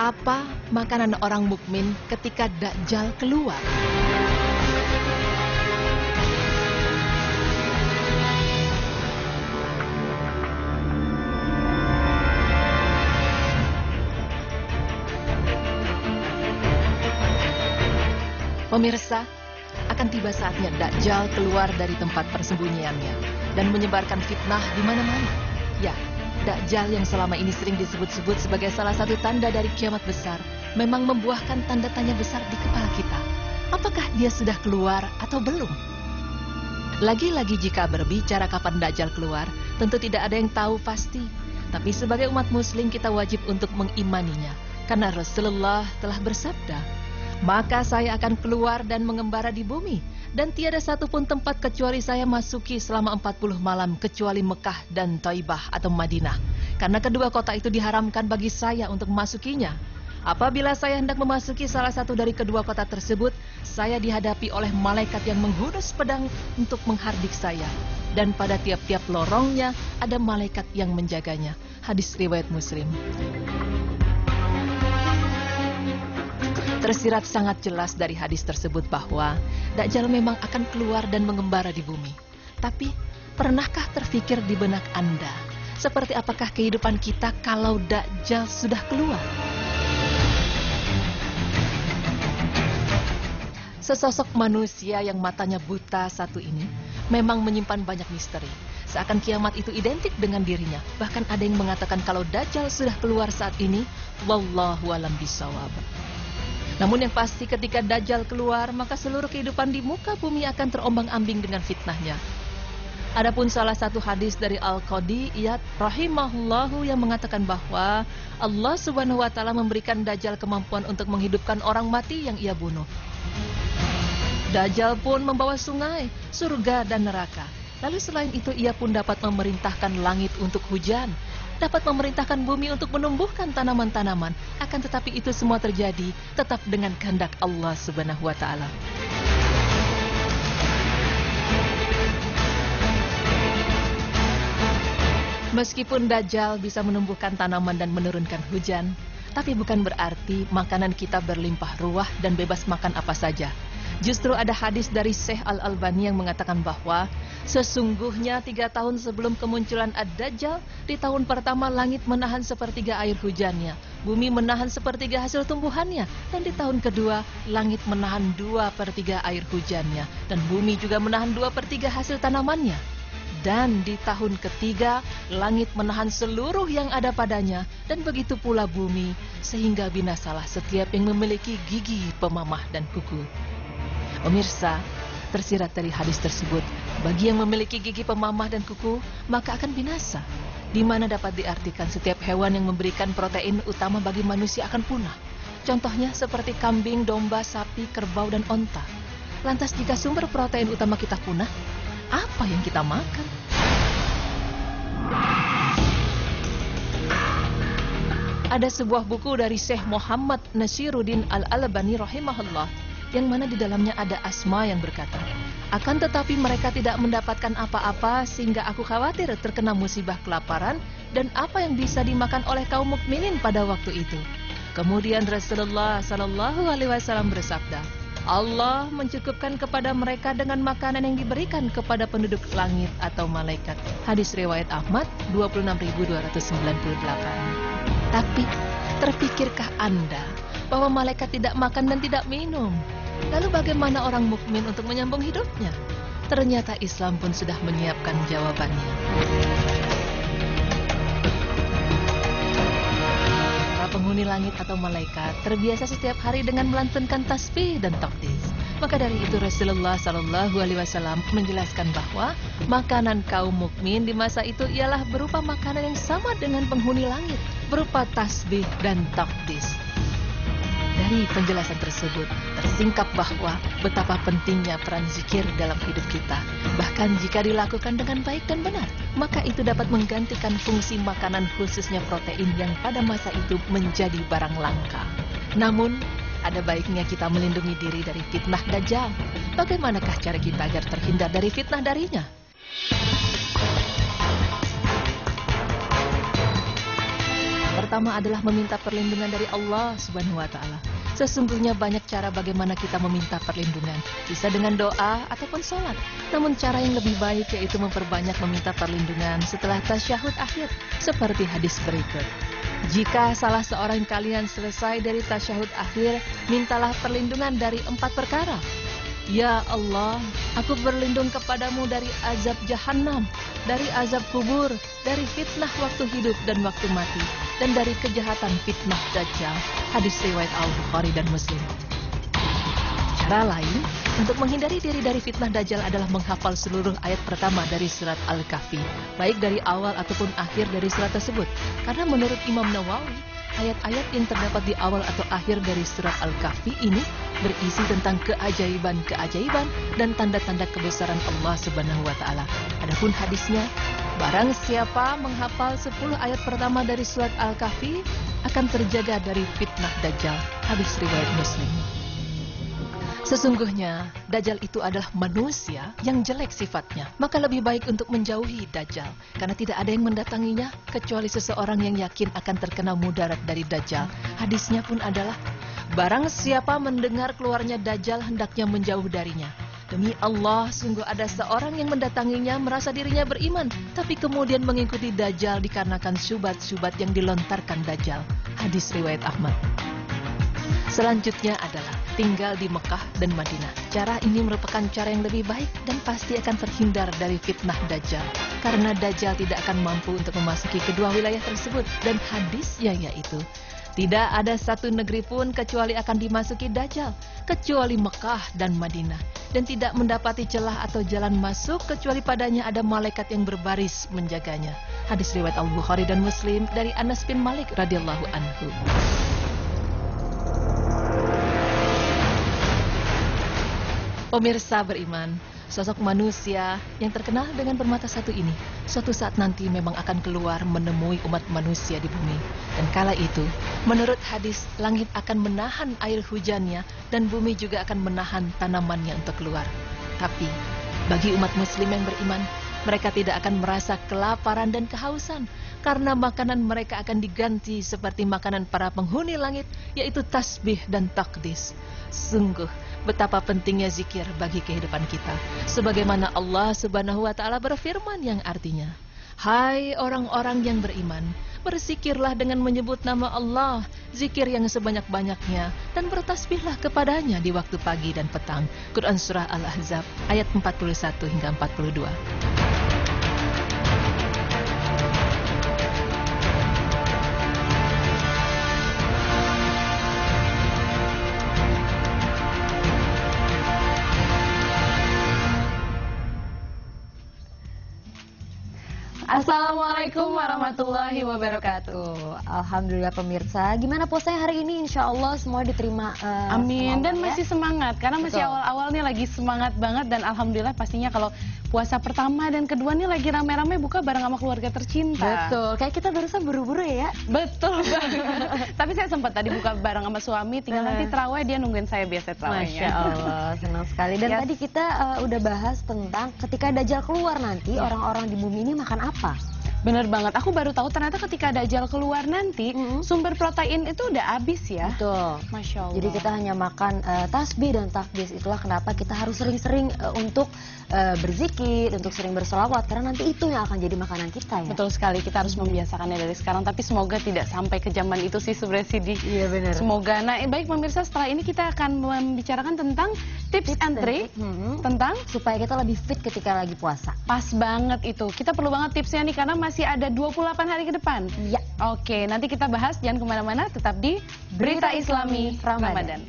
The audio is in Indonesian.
Apa makanan orang mukmin ketika Dajjal keluar? Pemirsa, akan tiba saatnya Dajjal keluar dari tempat persembunyiannya dan menyebarkan fitnah di mana-mana. Ya, Dajjal yang selama ini sering disebut-sebut sebagai salah satu tanda dari kiamat besar, memang membuahkan tanda tanya besar di kepala kita. Apakah dia sudah keluar atau belum? Lagi-lagi jika berbicara kapan Dajjal keluar, tentu tidak ada yang tahu pasti. Tapi sebagai umat muslim kita wajib untuk mengimaninya, karena Rasulullah telah bersabda, "Maka saya akan keluar dan mengembara di bumi, dan tiada satupun tempat kecuali saya masuki selama 40 malam kecuali Mekah dan Taibah atau Madinah, karena kedua kota itu diharamkan bagi saya untuk memasukinya. Apabila saya hendak memasuki salah satu dari kedua kota tersebut, saya dihadapi oleh malaikat yang menghunus pedang untuk menghardik saya, dan pada tiap-tiap lorongnya ada malaikat yang menjaganya." Hadis riwayat Muslim. Tersirat sangat jelas dari hadis tersebut bahwa Dajjal memang akan keluar dan mengembara di bumi. Tapi, pernahkah terfikir di benak Anda, seperti apakah kehidupan kita kalau Dajjal sudah keluar? Sesosok manusia yang matanya buta satu ini memang menyimpan banyak misteri. Seakan kiamat itu identik dengan dirinya. Bahkan ada yang mengatakan kalau Dajjal sudah keluar saat ini, wallahu a'lam bishawab. Namun yang pasti ketika Dajjal keluar, maka seluruh kehidupan di muka bumi akan terombang-ambing dengan fitnahnya. Adapun salah satu hadis dari Al-Qadi Iyad rahimahullahu yang mengatakan bahwa Allah Subhanahu wa taala memberikan Dajjal kemampuan untuk menghidupkan orang mati yang ia bunuh. Dajjal pun membawa sungai, surga dan neraka. Lalu selain itu ia pun dapat memerintahkan langit untuk hujan, dapat memerintahkan bumi untuk menumbuhkan tanaman-tanaman. Akan tetapi itu semua terjadi tetap dengan kehendak Allah Subhanahu wa taala. Meskipun Dajjal bisa menumbuhkan tanaman dan menurunkan hujan, tapi bukan berarti makanan kita berlimpah ruah dan bebas makan apa saja. Justru ada hadis dari Syekh Al-Albani yang mengatakan bahwa sesungguhnya 3 tahun sebelum kemunculan Ad-Dajjal, di tahun pertama langit menahan sepertiga air hujannya, bumi menahan sepertiga hasil tumbuhannya, dan di tahun kedua langit menahan 2/3 air hujannya, dan bumi juga menahan 2/3 hasil tanamannya. Dan di tahun ketiga langit menahan seluruh yang ada padanya, dan begitu pula bumi, sehingga binasalah setiap yang memiliki gigi, pemamah dan kuku. Pemirsa, tersirat dari hadis tersebut, bagi yang memiliki gigi pemamah dan kuku, maka akan binasa. Di mana dapat diartikan setiap hewan yang memberikan protein utama bagi manusia akan punah. Contohnya seperti kambing, domba, sapi, kerbau, dan onta. Lantas jika sumber protein utama kita punah, apa yang kita makan? Ada sebuah buku dari Syekh Muhammad Nasiruddin Al-Albani rahimahullah, yang mana di dalamnya ada Asma yang berkata, "Akan tetapi mereka tidak mendapatkan apa-apa sehingga aku khawatir terkena musibah kelaparan dan apa yang bisa dimakan oleh kaum mukminin pada waktu itu." Kemudian Rasulullah SAW bersabda, "Allah mencukupkan kepada mereka dengan makanan yang diberikan kepada penduduk langit atau malaikat." Hadis riwayat Ahmad 26.298. Tapi, terpikirkah Anda bahwa malaikat tidak makan dan tidak minum? Lalu bagaimana orang mukmin untuk menyambung hidupnya? Ternyata Islam pun sudah menyiapkan jawabannya. Para penghuni langit atau malaikat terbiasa setiap hari dengan melantunkan tasbih dan takdis. Maka dari itu Rasulullah SAW menjelaskan bahwa makanan kaum mukmin di masa itu ialah berupa makanan yang sama dengan penghuni langit, berupa tasbih dan takdis. Dari penjelasan tersebut, tersingkap bahwa betapa pentingnya peran zikir dalam hidup kita. Bahkan jika dilakukan dengan baik dan benar, maka itu dapat menggantikan fungsi makanan khususnya protein yang pada masa itu menjadi barang langka. Namun, ada baiknya kita melindungi diri dari fitnah Dajjal. Bagaimanakah cara kita agar terhindar dari fitnah darinya? pertama adalah meminta perlindungan dari Allah Subhanahu wa Ta'ala. Sesungguhnya banyak cara bagaimana kita meminta perlindungan, bisa dengan doa ataupun sholat. Namun cara yang lebih baik yaitu memperbanyak meminta perlindungan setelah tasyahud akhir, seperti hadis berikut. Jika salah seorang kalian selesai dari tasyahud akhir, mintalah perlindungan dari 4 perkara. Ya Allah, aku berlindung kepadamu dari azab jahannam, dari azab kubur, dari fitnah waktu hidup dan waktu mati, dan dari kejahatan fitnah Dajjal. Hadis riwayat Al-Bukhari dan Muslim. Cara lain untuk menghindari diri dari fitnah Dajjal adalah menghafal seluruh ayat pertama dari surat Al-Kahfi, baik dari awal ataupun akhir dari surat tersebut. Karena menurut Imam Nawawi, ayat-ayat yang terdapat di awal atau akhir dari surat Al-Kahfi ini berisi tentang keajaiban-keajaiban dan tanda-tanda kebesaran Allah Subhanahu wa Ta'ala. Adapun hadisnya, barang siapa menghafal 10 ayat pertama dari surat Al-Kahfi akan terjaga dari fitnah Dajjal. Hadis riwayat Muslim. Sesungguhnya, Dajjal itu adalah manusia yang jelek sifatnya. Maka lebih baik untuk menjauhi Dajjal, karena tidak ada yang mendatanginya, kecuali seseorang yang yakin akan terkena mudarat dari Dajjal. Hadisnya pun adalah, barang siapa mendengar keluarnya Dajjal, hendaknya menjauh darinya. Demi Allah, sungguh ada seorang yang mendatanginya merasa dirinya beriman, tapi kemudian mengikuti Dajjal dikarenakan syubhat-syubhat yang dilontarkan Dajjal. Hadis riwayat Ahmad. Selanjutnya adalah tinggal di Mekah dan Madinah. Cara ini merupakan cara yang lebih baik dan pasti akan terhindar dari fitnah Dajjal. Karena Dajjal tidak akan mampu untuk memasuki kedua wilayah tersebut. Dan hadisnya yaitu, tidak ada satu negeri pun kecuali akan dimasuki Dajjal, kecuali Mekah dan Madinah. Dan tidak mendapati celah atau jalan masuk kecuali padanya ada malaikat yang berbaris menjaganya. Hadis riwayat Al-Bukhari dan Muslim dari Anas bin Malik radhiyallahu anhu. Pemirsa beriman, sosok manusia yang terkenal dengan bermata satu ini suatu saat nanti memang akan keluar menemui umat manusia di bumi. Dan kala itu, menurut hadis, langit akan menahan air hujannya dan bumi juga akan menahan tanamannya untuk keluar. Tapi, bagi umat muslim yang beriman, mereka tidak akan merasa kelaparan dan kehausan, karena makanan mereka akan diganti seperti makanan para penghuni langit, yaitu tasbih dan takdis. Sungguh, betapa pentingnya zikir bagi kehidupan kita. Sebagaimana Allah Subhanahu wa Ta'ala berfirman yang artinya, hai orang-orang yang beriman, berzikirlah dengan menyebut nama Allah, zikir yang sebanyak-banyaknya, dan bertasbihlah kepadanya di waktu pagi dan petang. Quran Surah Al-Ahzab ayat 41 hingga 42. Assalamualaikum warahmatullahi wabarakatuh. Alhamdulillah pemirsa, gimana puasanya hari ini? Insya Allah semua diterima. Amin. Dan ya? Masih semangat karena masih awal-awal nih lagi semangat banget. Dan alhamdulillah pastinya kalau puasa pertama dan kedua nih lagi rame-rame buka bareng sama keluarga tercinta. Betul, kayak kita barusan buru-buru ya. Betul banget. Tapi saya sempat tadi buka bareng sama suami, tinggal nanti terawih dia nungguin saya biasa terawihnya. Masya Allah, senang sekali. Dan tadi kita udah bahas tentang ketika Dajjal keluar nanti orang-orang di bumi ini makan apa? Bener banget, aku baru tahu ternyata ketika Dajjal keluar nanti sumber protein itu udah habis ya. Betul. Masya Allah. Jadi kita hanya makan tasbih dan takdis. Itulah kenapa kita harus sering-sering untuk berzikir, untuk sering bersolawat, karena nanti itu yang akan jadi makanan kita ya. Betul sekali, kita harus membiasakannya dari sekarang. Tapi semoga tidak sampai ke zaman itu sih sebenarnya Sidi. Iya benar. Semoga. Nah baik pemirsa, setelah ini kita akan membicarakan tentang tips and trick tentang supaya kita lebih fit ketika lagi puasa. Pas banget itu. Kita perlu banget tipsnya nih karena masih ada 28 hari ke depan. Iya. Oke, nanti kita bahas. Jangan kemana-mana, tetap di Berita Islami Ramadan.